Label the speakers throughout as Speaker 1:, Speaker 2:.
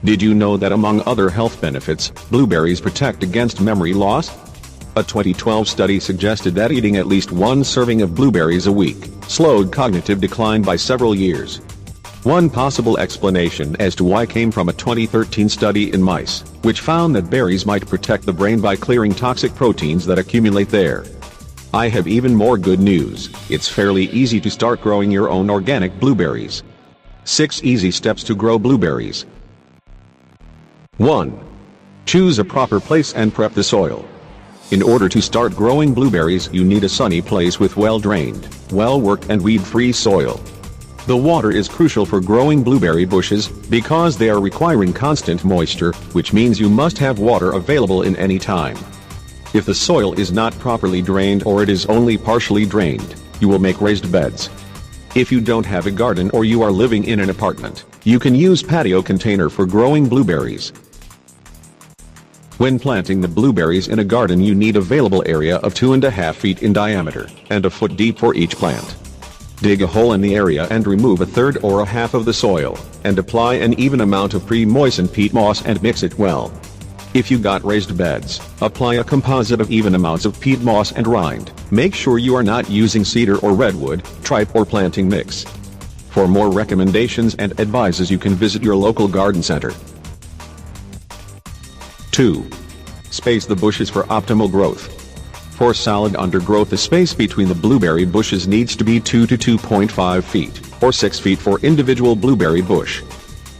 Speaker 1: Did you know that among other health benefits, blueberries protect against memory loss? A 2012 study suggested that eating at least one serving of blueberries a week slowed cognitive decline by several years. One possible explanation as to why came from a 2013 study in mice, which found that berries might protect the brain by clearing toxic proteins that accumulate there. I have even more good news. It's fairly easy to start growing your own organic blueberries. 6 easy steps to grow blueberries. 1. Choose a proper place and prep the soil. In order to start growing blueberries, you need a sunny place with well-drained, well-worked and weed-free soil. The water is crucial for growing blueberry bushes because they are requiring constant moisture, which means you must have water available in any time. If the soil is not properly drained or it is only partially drained, you will make raised beds. If you don't have a garden or you are living in an apartment, you can use patio container for growing blueberries. When planting the blueberries in a garden, you need available area of 2.5 feet in diameter and a foot deep for each plant. Dig a hole in the area and remove a third or a half of the soil, and apply an even amount of pre-moistened peat moss and mix it well. If you got raised beds, apply a composite of even amounts of peat moss and rind. Make sure you are not using cedar or redwood, tripe or planting mix. For more recommendations and advices, you can visit your local garden center. 2. Space the bushes for optimal growth. For solid undergrowth, the space between the blueberry bushes needs to be 2 to 2.5 feet, or 6 feet for individual blueberry bush.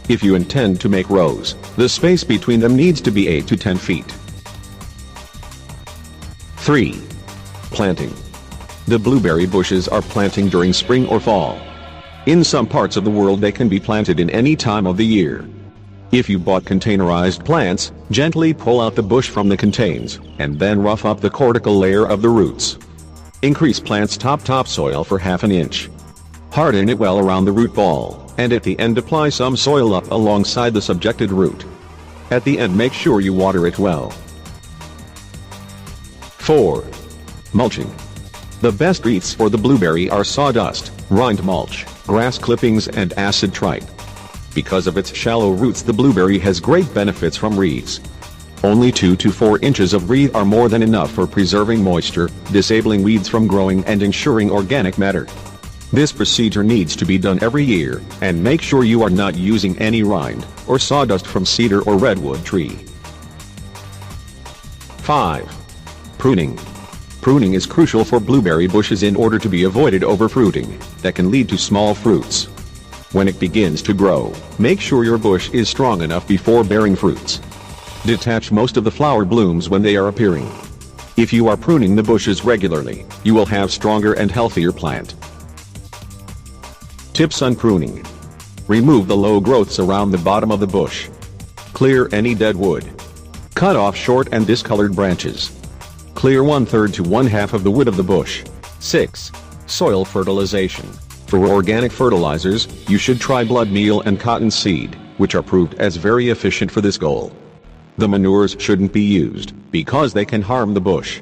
Speaker 1: If you intend to make rows, the space between them needs to be 8 to 10 feet. 3. Planting. The blueberry bushes are planting during spring or fall. In some parts of the world they can be planted in any time of the year. If you bought containerized plants, gently pull out the bush from the contains, and then rough up the cortical layer of the roots. Increase plant's topsoil for ½ inch. Harden it well around the root ball, and at the end apply some soil up alongside the subjected root. At the end, make sure you water it well. 4. Mulching. The best wreaths for the blueberry are sawdust, rind mulch, grass clippings and acid tripe. Because of its shallow roots, the blueberry has great benefits from wreaths. Only 2 to 4 inches of wreath are more than enough for preserving moisture, disabling weeds from growing and ensuring organic matter. This procedure needs to be done every year, and make sure you are not using any rind or sawdust from cedar or redwood tree. 5. Pruning. Pruning is crucial for blueberry bushes in order to be avoided overfruiting that can lead to small fruits. When it begins to grow, make sure your bush is strong enough before bearing fruits. Detach most of the flower blooms when they are appearing. If you are pruning the bushes regularly, you will have stronger and healthier plant. Tips on pruning. Remove the low growths around the bottom of the bush. Clear any dead wood. Cut off short and discolored branches. Clear 1/3 to 1/2 of the wood of the bush. 6. Soil fertilization. For organic fertilizers, you should try blood meal and cottonseed, which are proved as very efficient for this goal. The manures shouldn't be used, because they can harm the bush.